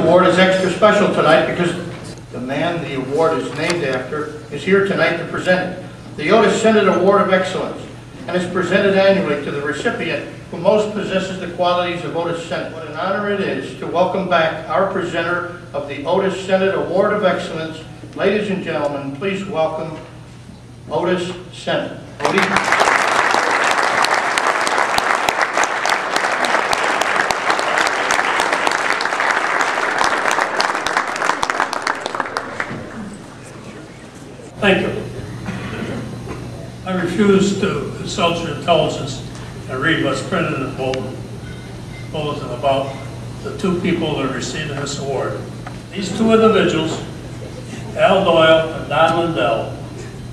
Award is extra special tonight because the man the award is named after is here tonight to present it. The Otis Senate Award of Excellence, and is presented annually to the recipient who most possesses the qualities of Otis Senate. What an honor it is to welcome back our presenter of the Otis Senate Award of Excellence. Ladies and gentlemen, please welcome Otis Senate. Otis. Thank you. I refuse to insult your intelligence and read what's printed in the bulletin about the two people that are receiving this award. These two individuals, Al Doyle and Don Lindell,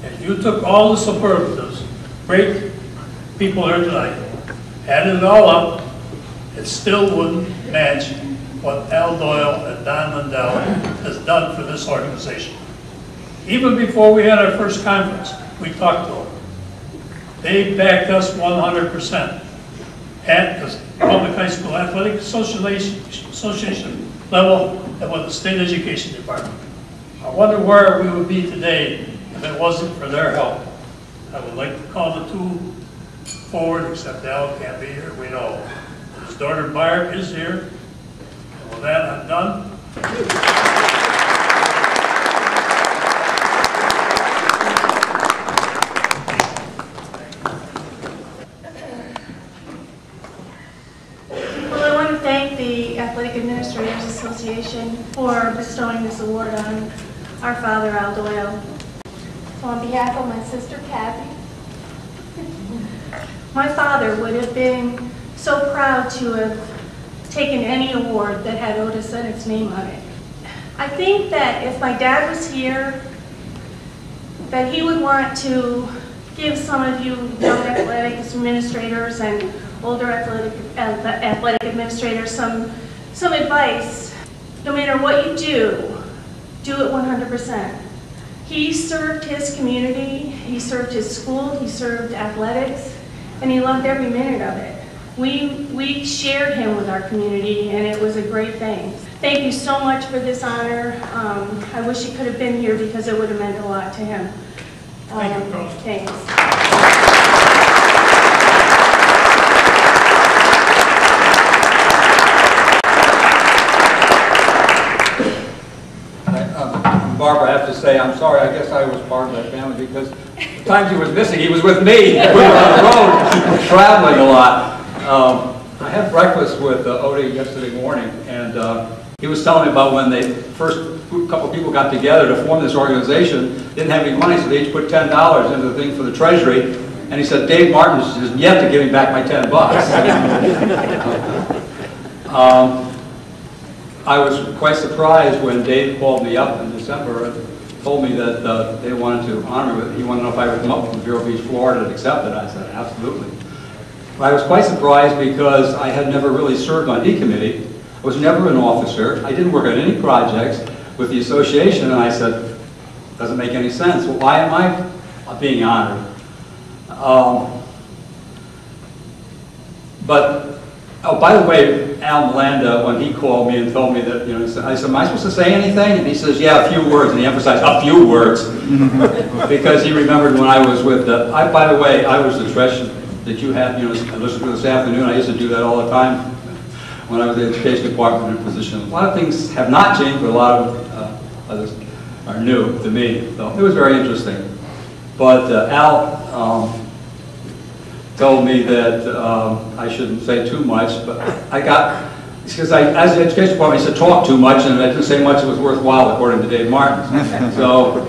if you took all the superlatives, great people here tonight, added it all up, it still wouldn't match what Al Doyle and Don Lindell has done for this organization. Even before we had our first conference, we talked to them. They backed us 100% at the Public High School Athletic Association level and with the State Education Department. I wonder where we would be today if it wasn't for their help. I would like to call the two forward, except Al can't be here, we know. His daughter Barb is here. And with that, I'm done. Athletic Administrators Association for bestowing this award on our father, Al Doyle. So on behalf of my sister, Kathy, my father would have been so proud to have taken any award that had Otis Senate's name on it. I think that if my dad was here, that he would want to give some of you young athletic administrators and older athletic administrators some advice. No matter what you do it 100%. He served his community, he served his school, he served athletics, and he loved every minute of it. We shared him with our community, and it was a great thing. Thank you so much for this honor. I wish he could have been here because it would have meant a lot to him. Thank you, Coach. Thanks. Barbara, I have to say, I'm sorry, I guess I was part of that family because the times he was missing, he was with me. We were on the road, traveling a lot. I had breakfast with Odie yesterday morning, and he was telling me about when they first couple people got together to form this organization, didn't have any money, so they each put $10 into the thing for the treasury, and he said, Dave Martin is yet to give me back my $10. I was quite surprised when Dave called me up in December and told me that they wanted to honor me. He wanted to know if I would come up from Vero Beach, Florida, and accept it. I said, absolutely. But I was quite surprised because I had never really served on E committee. I was never an officer. I didn't work on any projects with the association, and I said, doesn't make any sense. Well, why am I being honored? Oh, by the way, Al Melanda, when he called me and told me that, you know, I said, am I supposed to say anything? And he says, yeah, a few words, and he emphasized a few words, because he remembered when I was with the, by the way, I was the treasurer that you had, you know, listened to this afternoon. I used to do that all the time when I was in the education department in position. A lot of things have not changed, but a lot of others are new to me. So it was very interesting. But Al told me that I shouldn't say too much, but I got, because as the education department, he said talk too much, and I didn't say much that was worthwhile, according to Dave Martin. So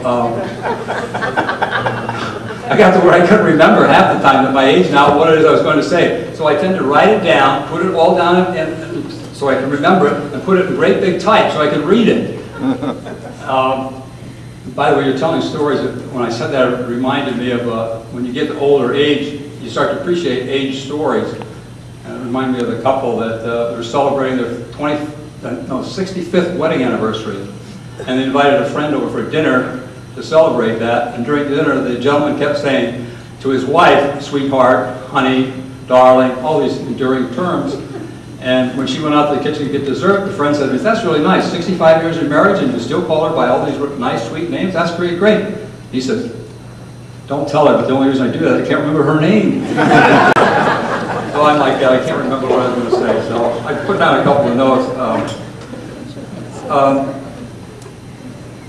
I got to where I couldn't remember half the time at my age now what it is I was going to say. So I tend to write it down, put it all down, and so I can remember it, and put it in great big type so I can read it. By the way, you're telling stories. When I said that, it reminded me of when you get to older age, you start to appreciate age stories. And it reminded me of the couple that were celebrating their 65th wedding anniversary. And they invited a friend over for dinner to celebrate that. And during dinner, the gentleman kept saying to his wife, sweetheart, honey, darling, all these enduring terms. And when she went out to the kitchen to get dessert, the friend said, "That's really nice, 65 years of marriage and you still call her by all these nice, sweet names? That's pretty great." He said, "Don't tell her, but the only reason I do that, I can't remember her name." So I'm like, I can't remember what I was going to say. So I put down a couple of notes.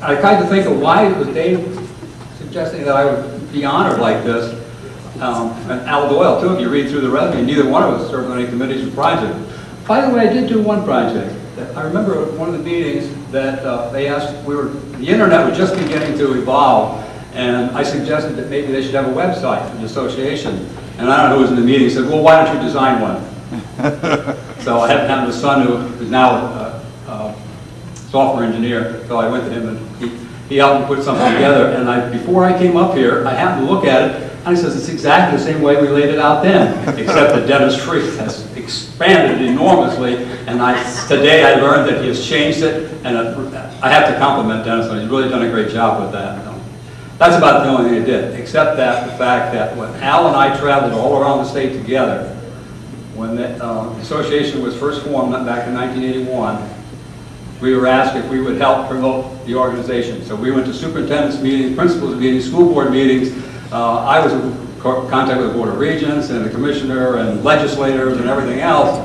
I tried to think of why was Dave suggesting that I would be honored like this. And Al Doyle, too, if you read through the resume, neither one of us served on any committees or projects. By the way, I did do one project. I remember at one of the meetings that they asked, the internet was just beginning to evolve, and I suggested that maybe they should have a website for the association. And I don't know who was in the meeting, said, "Well, why don't you design one?" So I happen to have a son who is now a software engineer, so I went to him and he helped me put something together. And before I came up here, I happened to look at it, and he says, "It's exactly the same way we laid it out then, except that Dennis Freeth has expanded enormously." And today I learned that he has changed it, and I have to compliment Dennis on it. He's really done a great job with that. That's about the only thing I did, except that the fact that when Al and I traveled all around the state together, when the association was first formed back in 1981, we were asked if we would help promote the organization. So we went to superintendent's meetings, principals meetings, school board meetings. I was in contact with the Board of Regents and the commissioner and legislators and everything else.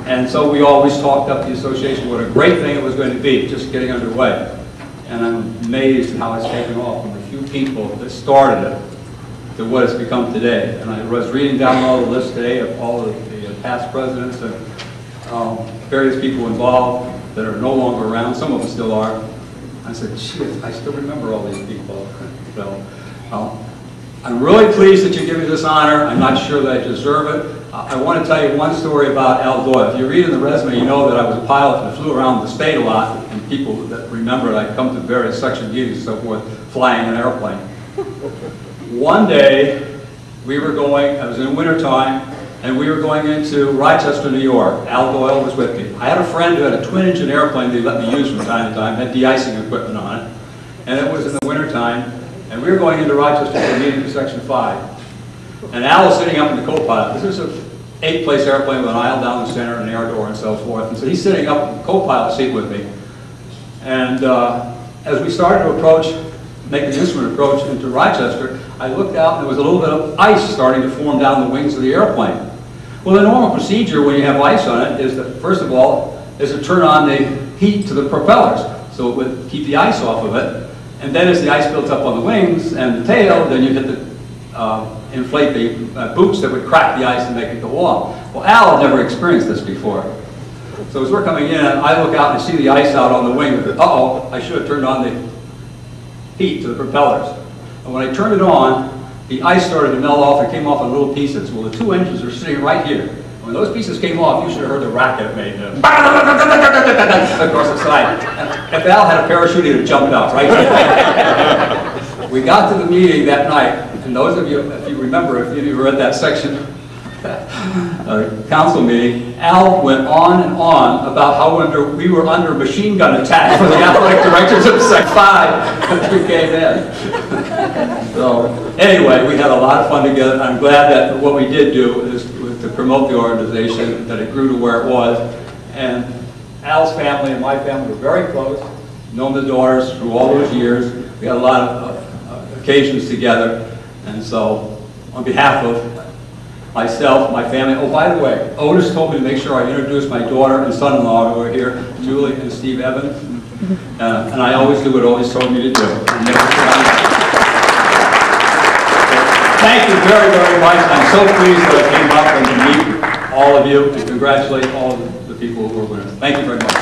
And so we always talked up the association, what a great thing it was going to be, just getting underway. And I'm amazed how it's taken off from the few people that started it to what it's become today. And I was reading down all the list today of all of the past presidents and various people involved that are no longer around. Some of them still are. I said, "Shit, I still remember all these people." So I'm really pleased that you give me this honor. I'm not sure that I deserve it. I want to tell you one story about Al Doyle. If you read in the resume, you know that I was a pilot and flew around the state a lot, and people that remember it, I'd come to various section meetings and so forth, flying an airplane. One day, we were going, it was in wintertime, and we were going into Rochester, New York. Al Doyle was with me. I had a friend who had a twin-engine airplane they let me use from time to time, had de-icing equipment on it, and it was in the wintertime, and we were going into Rochester for a meeting for Section 5. And Al was sitting up in the co-pilot. This is an 8-place airplane with an aisle down the center and an air door and so forth. And so he's sitting up in the co-pilot seat with me. And as we started to approach, make an instrument approach into Rochester, I looked out and there was a little bit of ice starting to form down the wings of the airplane. Well, the normal procedure when you have ice on it is that, first of all, is to turn on the heat to the propellers. So it would keep the ice off of it. And then as the ice builds up on the wings and the tail, then you hit the inflate the boots that would crack the ice and make it go off. Well, Al had never experienced this before. So as we're coming in, I look out and see the ice out on the wing. Uh-oh, I should have turned on the heat to the propellers. And when I turned it on, the ice started to melt off and came off in little pieces. Well, the two engines are sitting right here. When those pieces came off, you should have heard the racket it made across the side. If Al had a parachute, he would have jumped out right there. We got to the meeting that night, and those of you, if you remember, if you were at that section council meeting, Al went on and on about how we were under machine gun attack from the athletic directors of Sec 5 as we came in. So anyway, we had a lot of fun together. I'm glad that what we did do is to promote the organization, that it grew to where it was. And Al's family and my family were very close, known the daughters through all those years. We had a lot of occasions together. And so on behalf of myself, my family, oh, by the way, Otis told me to make sure I introduce my daughter and son-in-law who are here, Julie and Steve Evans. And I always do what Otis told me to do. Thank you very, very much. I'm so pleased that I came up and to meet all of you and congratulate all of the people who were winners. Thank you very much.